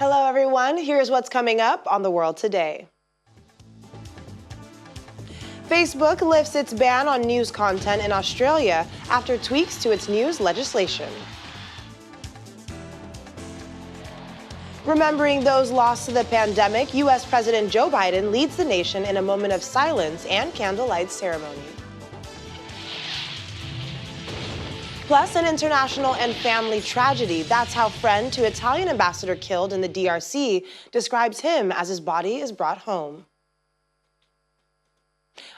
Hello everyone, here's what's coming up on The World Today. Facebook lifts its ban on news content in Australia after tweaks to its news legislation. Remembering those lost to the pandemic, U.S. President Joe Biden leads the nation in a moment of silence and candlelight ceremony. Plus, an international and family tragedy. That's how friend to Italian ambassador killed in the DRC describes him as his body is brought home.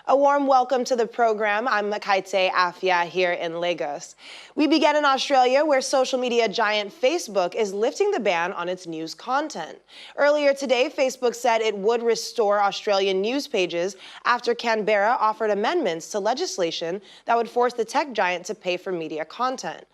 A warm welcome to the program. I'm Makaite Afia here in Lagos. We begin in Australia, where social media giant Facebook is lifting the ban on its news content. Earlier today, Facebook said it would restore Australian news pages after Canberra offered amendments to legislation that would force the tech giant to pay for media content.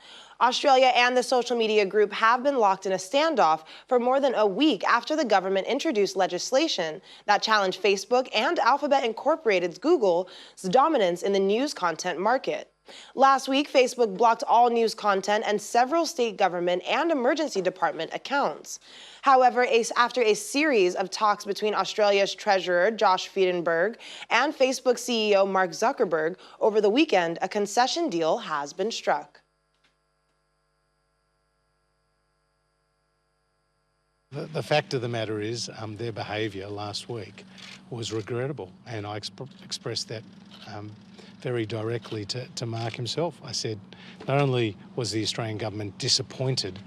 Australia and the social media group have been locked in a standoff for more than a week after the government introduced legislation that challenged Facebook and Alphabet Incorporated's Google's dominance in the news content market. Last week, Facebook blocked all news content and several state government and emergency department accounts. However, after a series of talks between Australia's Treasurer, Josh Frydenberg, and Facebook CEO, Mark Zuckerberg, over the weekend, a concession deal has been struck. The fact of the matter is their behaviour last week was regrettable, and I expressed that very directly to Mark himself. I said not only was the Australian government disappointed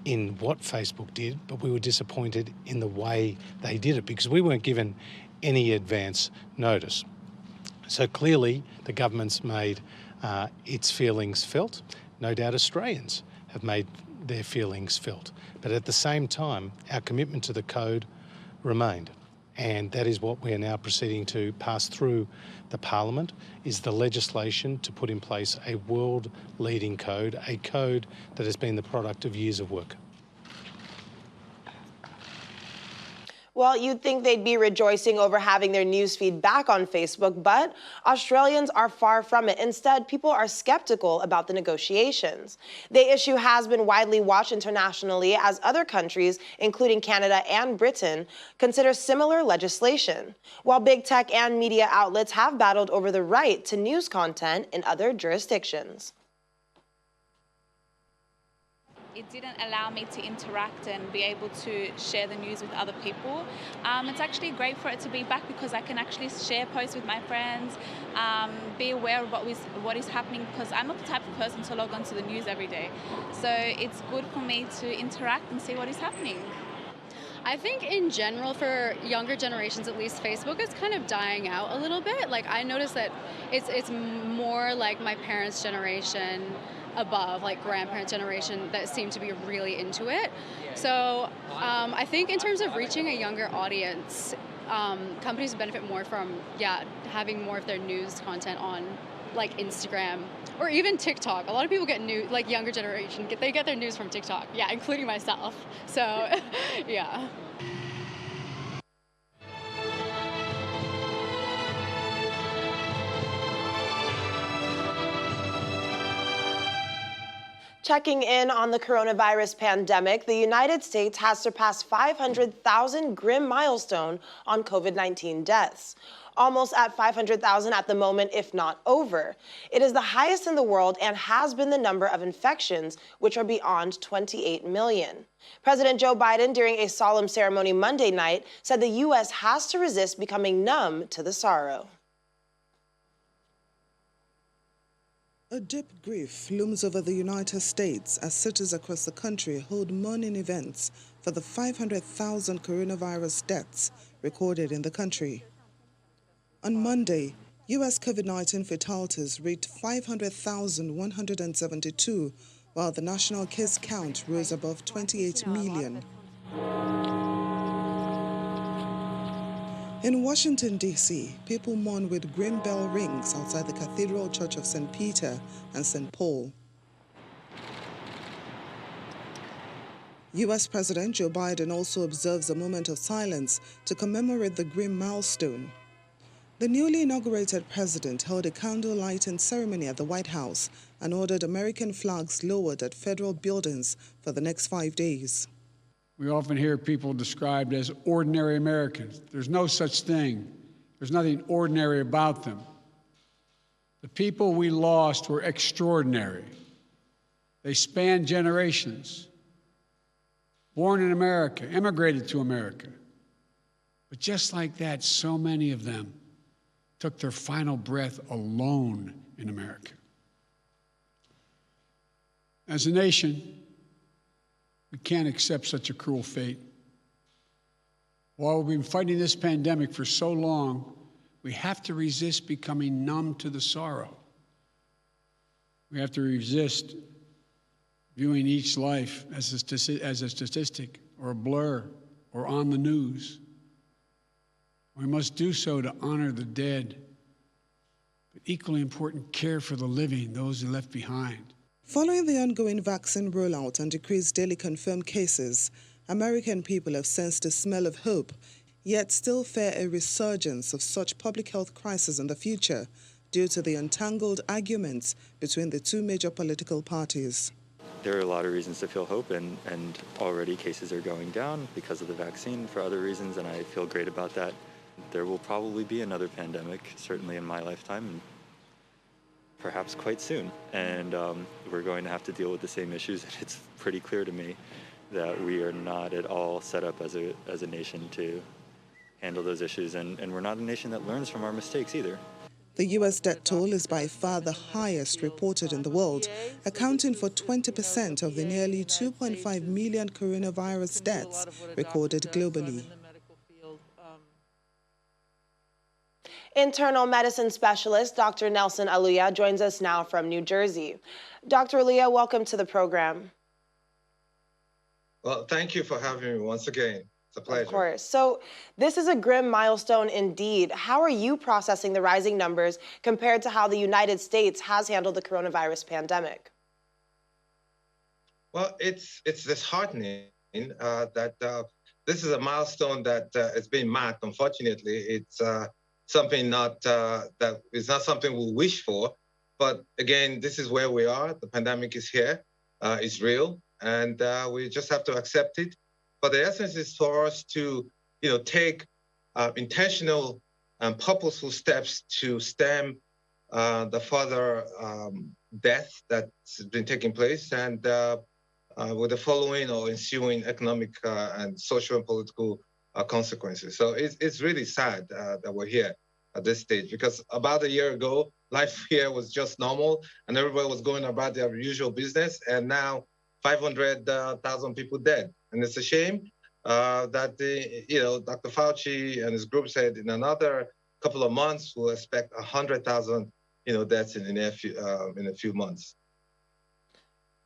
in what Facebook did, but we were disappointed in the way they did it because we weren't given any advance notice. So clearly the government's made its feelings felt. No doubt Australians have made their feelings felt. But at the same time, our commitment to the code remained. And that is what we are now proceeding to pass through the Parliament, is the legislation to put in place a world-leading code, a code that has been the product of years of work. Well, you'd think they'd be rejoicing over having their newsfeed back on Facebook, but Australians are far from it. Instead, people are skeptical about the negotiations. The issue has been widely watched internationally as other countries, including Canada and Britain, consider similar legislation, while big tech and media outlets have battled over the right to news content in other jurisdictions. It didn't allow me to interact and be able to share the news with other people. It's actually great for it to be back because I can actually share posts with my friends, be aware of what is happening, because I'm not the type of person to log on to the news every day. So it's good for me to interact and see what is happening. I think in general, for younger generations at least, Facebook is kind of dying out a little bit. Like, I noticed that it's more like my parents' generation above, like grandparent generation, that seem to be really into it. So I think in terms of reaching a younger audience, companies benefit more from having more of their news content on like Instagram or even TikTok. A lot of people get news, like younger generation, they get their news from TikTok. Yeah, including myself. So yeah. Checking in on the coronavirus pandemic, the United States has surpassed 500,000 grim milestone on COVID-19 deaths. Almost at 500,000 at the moment, if not over. It is the highest in the world and has been the number of infections, which are beyond 28 million. President Joe Biden, during a solemn ceremony Monday night, said the U.S. has to resist becoming numb to the sorrow. A deep grief looms over the United States as cities across the country hold mourning events for the 500,000 coronavirus deaths recorded in the country. On Monday, U.S. COVID-19 fatalities reached 500,172, while the national case count rose above 28 million. In Washington, D.C., people mourn with grim bell rings outside the Cathedral Church of St. Peter and St. Paul. U.S. President Joe Biden also observes a moment of silence to commemorate the grim milestone. The newly inaugurated president held a candle-lighting ceremony at the White House and ordered American flags lowered at federal buildings for the next 5 days. We often hear people described as ordinary Americans. There's no such thing. There's nothing ordinary about them. The people we lost were extraordinary. They spanned generations. Born in America, immigrated to America. But just like that, so many of them took their final breath alone in America. As a nation, we can't accept such a cruel fate. While we've been fighting this pandemic for so long, we have to resist becoming numb to the sorrow. We have to resist viewing each life as a statistic or a blur or on the news. We must do so to honor the dead, but equally important, care for the living, those who left behind. Following the ongoing vaccine rollout and decreased daily confirmed cases, American people have sensed a smell of hope, yet still fear a resurgence of such public health crisis in the future due to the untangled arguments between the two major political parties. There are a lot of reasons to feel hope, and already cases are going down because of the vaccine for other reasons, and I feel great about that. There will probably be another pandemic, certainly in my lifetime, and perhaps quite soon. And we're going to have to deal with the same issues, and it's pretty clear to me that we are not at all set up as a nation to handle those issues, and we're not a nation that learns from our mistakes either. The U.S. death toll is by far the highest reported in the world, accounting for 20% of the nearly 2.5 million coronavirus deaths recorded globally. Internal medicine specialist Dr. Nelson Aluya joins us now from New Jersey. Dr. Aluya, welcome to the program. Well, thank you for having me once again. It's a pleasure. Of course. So this is a grim milestone indeed. How are you processing the rising numbers compared to how the United States has handled the coronavirus pandemic? Well, it's disheartening that this is a milestone that is being marked. Unfortunately, it's something that is not something we wish for. But again, this is where we are. The pandemic is here. It's real, and we just have to accept it. But the essence is for us to, take intentional and purposeful steps to stem the further death that's been taking place, and with the following or ensuing economic and social and political consequences. So it's really sad that we're here at this stage, because about a year ago, life here was just normal and everybody was going about their usual business, and now 500,000 people dead. And it's a shame that Dr. Fauci and his group said in another couple of months we'll expect 100,000 deaths in a few months.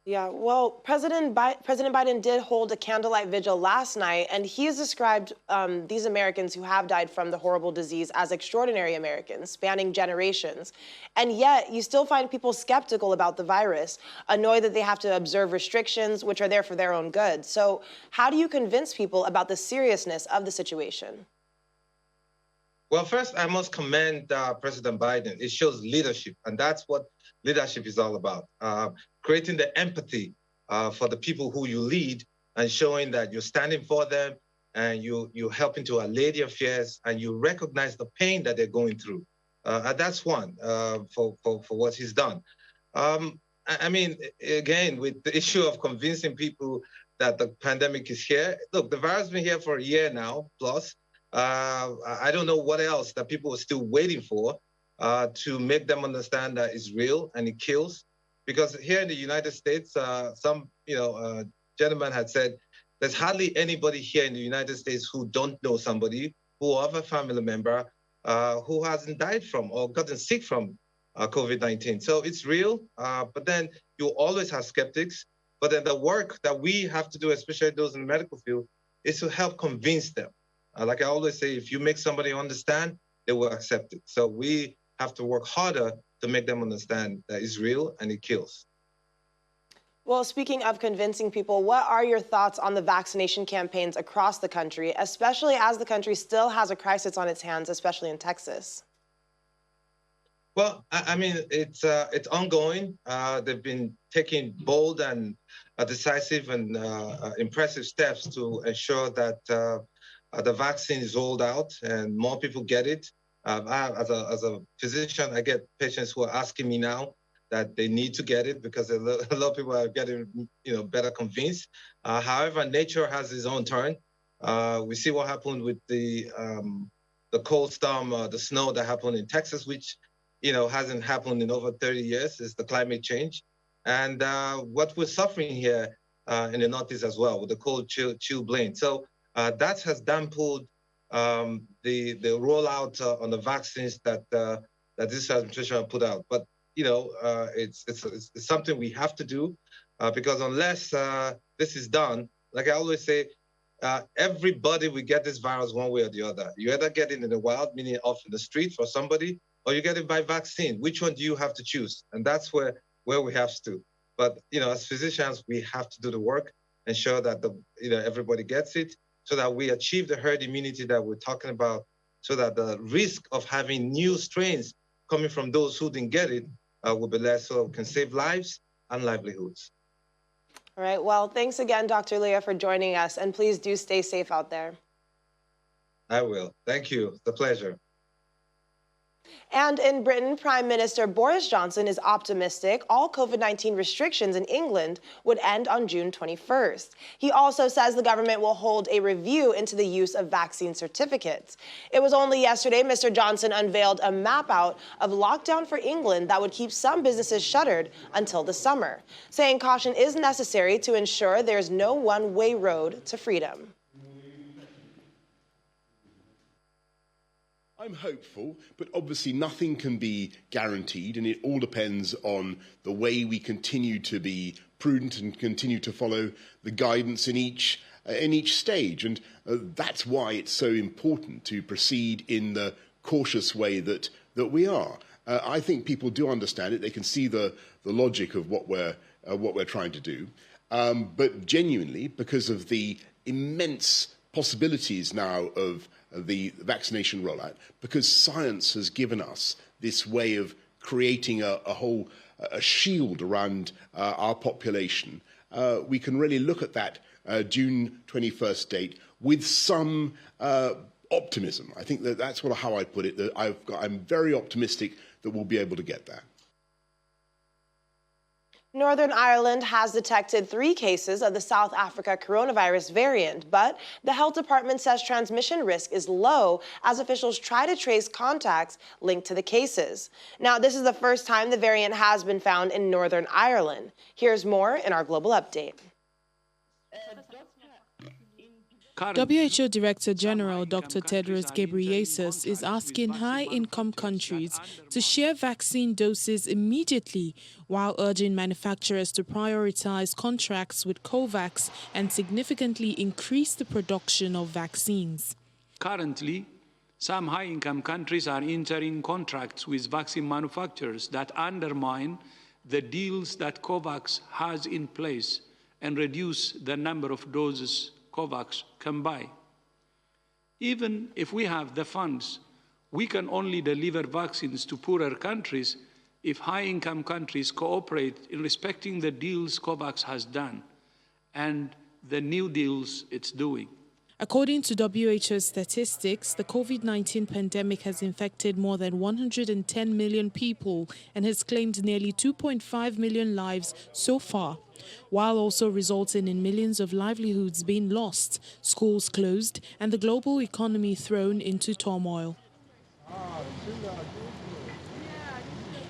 Yeah, well, President Biden did hold a candlelight vigil last night, and he's described these Americans who have died from the horrible disease as extraordinary Americans, spanning generations. And yet, you still find people skeptical about the virus, annoyed that they have to observe restrictions, which are there for their own good. So how do you convince people about the seriousness of the situation? Well, first, I must commend President Biden. It shows leadership, and that's what leadership is all about. Creating the empathy for the people who you lead, and showing that you're standing for them, and you're helping to allay their fears, and you recognize the pain that they're going through. And that's one for what he's done. I mean, again, with the issue of convincing people that the pandemic is here. Look, the virus has been here for a year now, plus. I don't know what else that people are still waiting for to make them understand that it's real and it kills. Because here in the United States, some gentleman had said, there's hardly anybody here in the United States who don't know somebody who have a family member who hasn't died from or gotten sick from COVID-19. So it's real, but then you always have skeptics. But then the work that we have to do, especially those in the medical field, is to help convince them. Like I always say, if you make somebody understand, they will accept it. So we have to work harder to make them understand that it's real and it kills. Well, speaking of convincing people, what are your thoughts on the vaccination campaigns across the country, especially as the country still has a crisis on its hands, especially in Texas? Well, I mean, it's ongoing. They've been taking bold and decisive and impressive steps to ensure that the vaccine is rolled out and more people get it. As a physician, I get patients who are asking me now that they need to get it because a lot of people are getting, better convinced. However, nature has its own turn. We see what happened with the cold storm, the snow that happened in Texas, which hasn't happened in over 30 years. Is the climate change, and what we're suffering here in the Northeast as well with the cold chill blame. So that has dampened the rollout on the vaccines that this administration put out. But it's something we have to do because unless this is done, like I always say, everybody will get this virus one way or the other. You either get it in the wild, meaning off in the street for somebody, or you get it by vaccine. Which one do you have to choose? And that's where we have to. But as physicians, we have to do the work, ensure that everybody gets it, so that we achieve the herd immunity that we're talking about, so that the risk of having new strains coming from those who didn't get it will be less, so it can save lives and livelihoods. All right, well, thanks again, Dr. Leah, for joining us, and please do stay safe out there. I will. Thank you. It's a pleasure. And in Britain, Prime Minister Boris Johnson is optimistic all COVID-19 restrictions in England would end on June 21st. He also says the government will hold a review into the use of vaccine certificates. It was only yesterday Mr. Johnson unveiled a map out of lockdown for England that would keep some businesses shuttered until the summer, saying caution is necessary to ensure there's no one-way road to freedom. I'm hopeful, but obviously nothing can be guaranteed, and it all depends on the way we continue to be prudent and continue to follow the guidance in each stage. And that's why it's so important to proceed in the cautious way that we are. I think people do understand it. They can see the logic of what we're trying to do. But genuinely, because of the immense possibilities now of the vaccination rollout, because science has given us this way of creating a shield around our population, we can really look at that June 21st date with some optimism. I think that's how I put it. That I'm very optimistic that we'll be able to get there. Northern Ireland has detected 3 cases of the South Africa coronavirus variant, but the health department says transmission risk is low as officials try to trace contacts linked to the cases. Now, this is the first time the variant has been found in Northern Ireland. Here's more in our global update. WHO Director General Dr. TEDROS GHEBREYESUS is asking high-income countries to share vaccine doses immediately while urging manufacturers to prioritize contracts with COVAX and significantly increase the production of vaccines. Currently, some high-income countries are entering contracts with vaccine manufacturers that undermine the deals that COVAX has in place and reduce the number of doses COVAX can buy. Even if we have the funds, we can only deliver vaccines to poorer countries if high-income countries cooperate in respecting the deals COVAX has done and the new deals it's doing. According to WHO statistics, the COVID-19 pandemic has infected more than 110 million people and has claimed nearly 2.5 million lives so far, while also resulting in millions of livelihoods being lost, schools closed, and the global economy thrown into turmoil.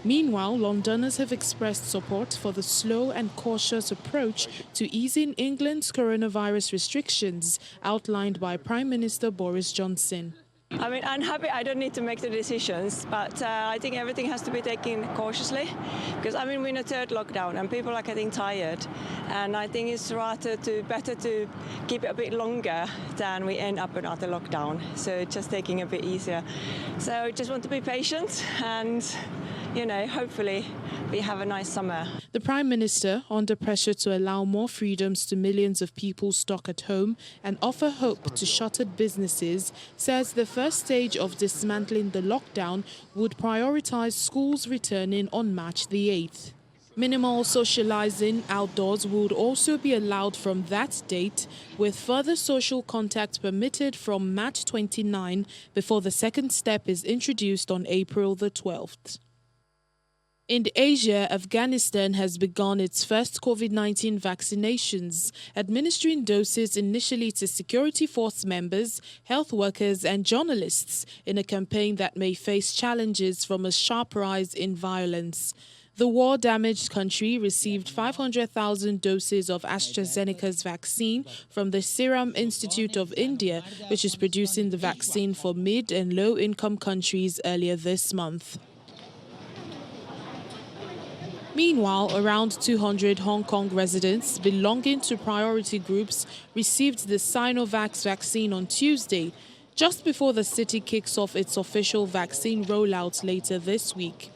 Meanwhile, Londoners have expressed support for the slow and cautious approach to easing England's coronavirus restrictions outlined by Prime Minister Boris Johnson. I mean, I'm happy I don't need to make the decisions, but I think everything has to be taken cautiously because, I mean, we're in a 3rd lockdown and people are getting tired. And I think it's better to keep it a bit longer than we end up another lockdown. So just taking a bit easier. So just want to be patient and hopefully we have a nice summer. The Prime Minister, under pressure to allow more freedoms to millions of people stuck at home and offer hope to shuttered businesses, says the first stage of dismantling the lockdown would prioritize schools returning on March the 8th. Minimal socializing outdoors would also be allowed from that date, with further social contact permitted from March 29 before the second step is introduced on April the 12th. In Asia, Afghanistan has begun its first COVID-19 vaccinations, administering doses initially to security force members, health workers and journalists in a campaign that may face challenges from a sharp rise in violence. The war-damaged country received 500,000 doses of AstraZeneca's vaccine from the Serum Institute of India, which is producing the vaccine for mid- and low-income countries earlier this month. Meanwhile, around 200 Hong Kong residents belonging to priority groups received the Sinovac vaccine on Tuesday, just before the city kicks off its official vaccine rollout later this week.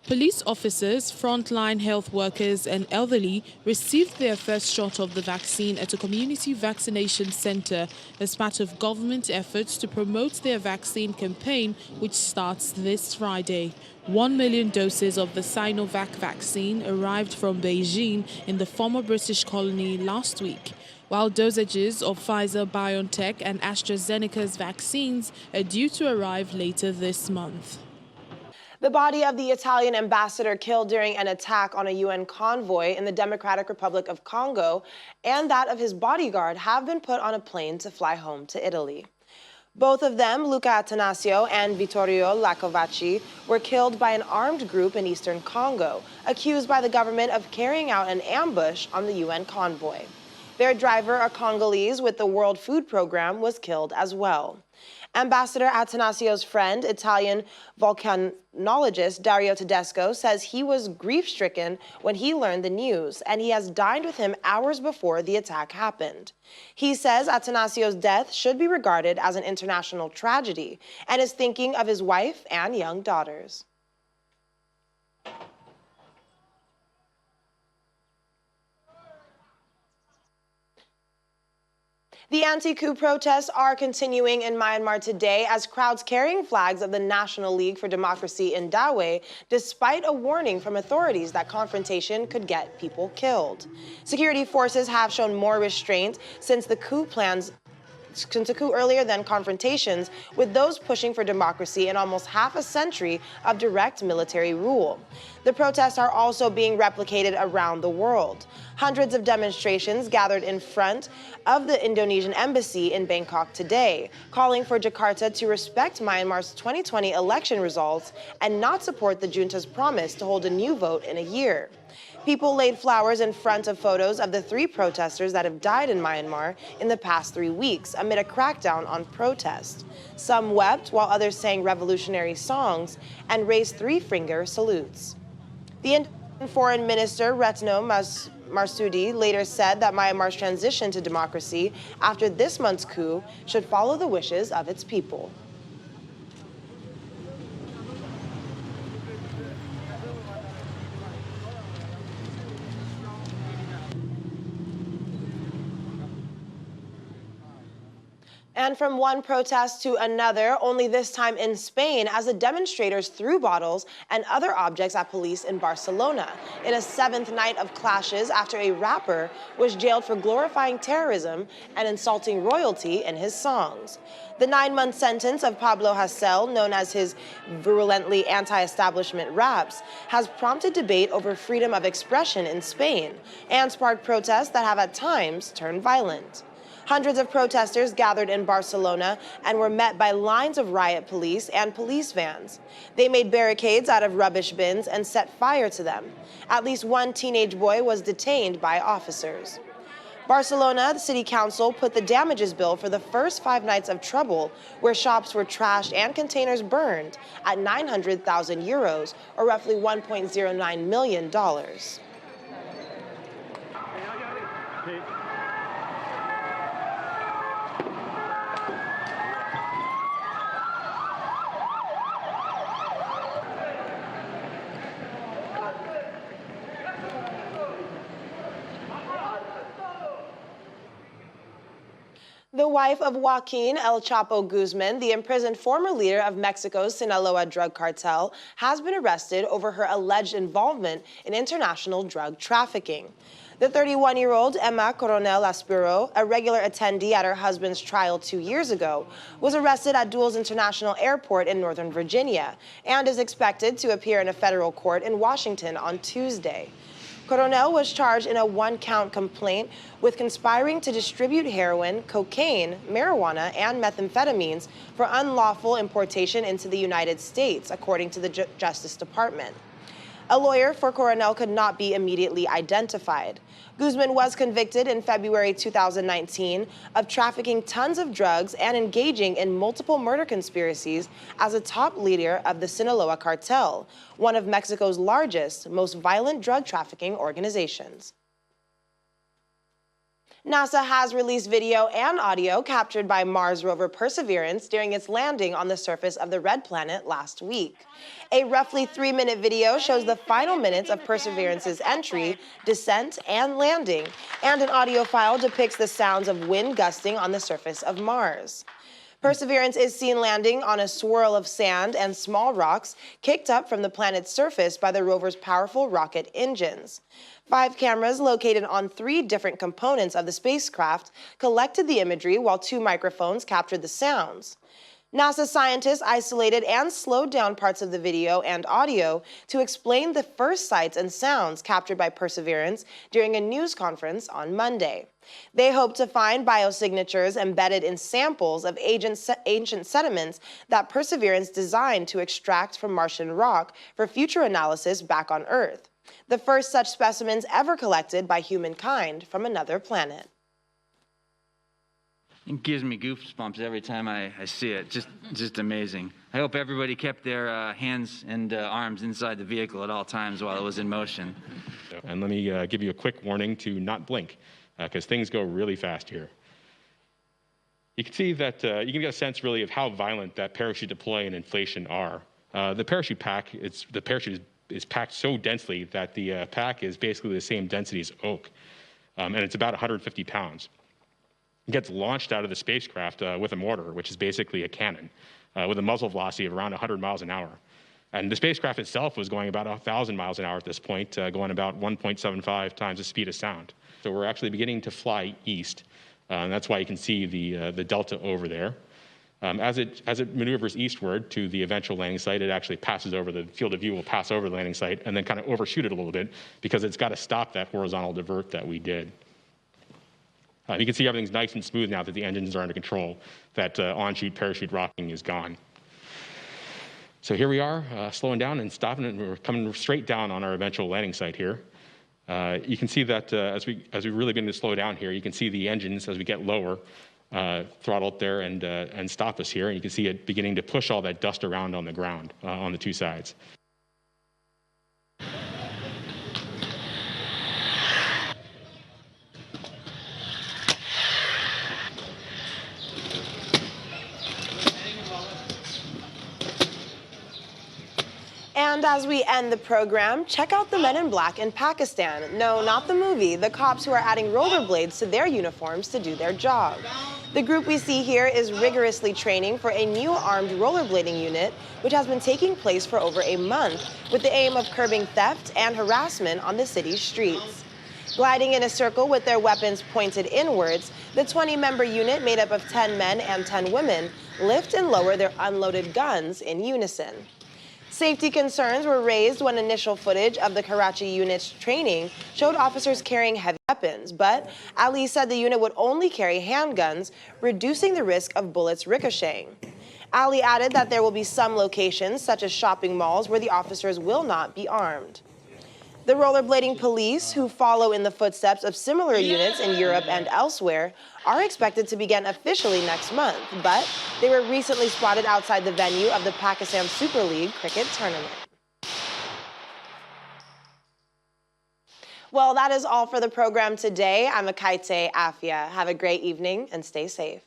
Police officers, frontline health workers and elderly received their first shot of the vaccine at a community vaccination center as part of government efforts to promote their vaccine campaign, which starts this Friday. 1 million doses of the Sinovac vaccine arrived from Beijing in the former British colony last week, while dosages of Pfizer-BioNTech and AstraZeneca's vaccines are due to arrive later this month. The body of the Italian ambassador killed during an attack on a UN convoy in the Democratic Republic of Congo and that of his bodyguard have been put on a plane to fly home to Italy. Both of them, Luca Attanasio and Vittorio Iacovacci, were killed by an armed group in eastern Congo, accused by the government of carrying out an ambush on the UN convoy. Their driver, a Congolese with the World Food Program, was killed as well. Ambassador Attanasio's friend, Italian volcanologist Dario Tedesco, says he was grief-stricken when he learned the news, and he has dined with him hours before the attack happened. He says Attanasio's death should be regarded as an international tragedy and is thinking of his wife and young daughters. The anti-coup protests are continuing in Myanmar today as crowds carrying flags of the National League for Democracy in Dawei, despite a warning from authorities that confrontation could get people killed. Security forces have shown more restraint since the coup earlier than confrontations with those pushing for democracy in almost half a century of direct military rule. The protests are also being replicated around the world. Hundreds of demonstrations gathered in front of the Indonesian embassy in Bangkok today, calling for Jakarta to respect Myanmar's 2020 election results and not support the junta's promise to hold a new vote in a year. People laid flowers in front of photos of the 3 protesters that have died in Myanmar in the past 3 weeks amid a crackdown on protest. Some wept while others sang revolutionary songs and raised 3-finger salutes. The Indian Foreign Minister Retno Marsudi later said that Myanmar's transition to democracy after this month's coup should follow the wishes of its people. And from one protest to another, only this time in Spain, as the demonstrators threw bottles and other objects at police in Barcelona, in a 7th night of clashes after a rapper was jailed for glorifying terrorism and insulting royalty in his songs. The 9-month sentence of Pablo Hasél, known as his virulently anti-establishment raps, has prompted debate over freedom of expression in Spain and sparked protests that have at times turned violent. Hundreds of protesters gathered in Barcelona and were met by lines of riot police and police vans. They made barricades out of rubbish bins and set fire to them. At least one teenage boy was detained by officers. Barcelona, the city council, put the damages bill for the first 5 nights of trouble, where shops were trashed and containers burned, at 900,000 euros, or roughly $1.09 million. The wife of Joaquin El Chapo Guzman, the imprisoned former leader of Mexico's Sinaloa drug cartel, has been arrested over her alleged involvement in international drug trafficking. The 31-year-old Emma Coronel Aspiro, a regular attendee at her husband's trial 2 years ago, was arrested at Dulles International Airport in Northern Virginia and is expected to appear in a federal court in Washington on Tuesday. Coronel was charged in a one-count complaint with conspiring to distribute heroin, cocaine, marijuana, and methamphetamines for unlawful importation into the United States, according to the Justice Department. A lawyer for Coronel could not be immediately identified. Guzman was convicted in February 2019 of trafficking tons of drugs and engaging in multiple murder conspiracies as a top leader of the Sinaloa cartel, one of Mexico's largest, most violent drug trafficking organizations. NASA has released video and audio captured by Mars rover Perseverance during its landing on the surface of the red planet last week. A roughly 3-minute video shows the final minutes of Perseverance's entry, descent, and landing, and an audio file depicts the sounds of wind gusting on the surface of Mars. Perseverance is seen landing on a swirl of sand and small rocks kicked up from the planet's surface by the rover's powerful rocket engines. 5 cameras located on 3 different components of the spacecraft collected the imagery while 2 microphones captured the sounds. NASA scientists isolated and slowed down parts of the video and audio to explain the first sights and sounds captured by Perseverance during a news conference on Monday. They hope to find biosignatures embedded in samples of ancient sediments that Perseverance designed to extract from Martian rock for future analysis back on Earth, the first such specimens ever collected by humankind from another planet. It gives me goosebumps every time I see it. Just amazing. I hope everybody kept their hands and arms inside the vehicle at all times while it was in motion. And let me give you a quick warning to not blink, because things go really fast here. You can see that you can get a sense really of how violent that parachute deploy and inflation are. The parachute pack, the parachute is packed so densely that the pack is basically the same density as oak, and it's about 150 pounds. It gets launched out of the spacecraft with a mortar, which is basically a cannon, with a muzzle velocity of around 100 miles an hour. And the spacecraft itself was going about 1,000 miles an hour at this point, going about 1.75 times the speed of sound. So we're actually beginning to fly east, and that's why you can see the delta over there. As it maneuvers eastward to the eventual landing site, it actually passes over the field of view, will pass over the landing site, and then kind of overshoot it a little bit because it's got to stop that horizontal divert that we did. You can see everything's nice and smooth now that the engines are under control, that on-chute parachute rocking is gone. So here we are, slowing down and stopping, and we're coming straight down on our eventual landing site here. You can see that as we really begin to slow down here, you can see the engines as we get lower throttle up there and stop us here. And you can see it beginning to push all that dust around on the ground on the 2 sides. And as we end the program, check out the Men in Black in Pakistan. No, not the movie, the cops who are adding rollerblades to their uniforms to do their job. The group we see here is rigorously training for a new armed rollerblading unit, which has been taking place for over a month, with the aim of curbing theft and harassment on the city's streets. Gliding in a circle with their weapons pointed inwards, the 20-member unit made up of 10 men and 10 women lift and lower their unloaded guns in unison. Safety concerns were raised when initial footage of the Karachi unit's training showed officers carrying heavy weapons, but Ali said the unit would only carry handguns, reducing the risk of bullets ricocheting. Ali added that there will be some locations, such as shopping malls, where the officers will not be armed. The rollerblading police, who follow in the footsteps of similar units in Europe and elsewhere, are expected to begin officially next month, but they were recently spotted outside the venue of the Pakistan Super League cricket tournament. Well, that is all for the program today. I'm Akaite Afia. Have a great evening and stay safe.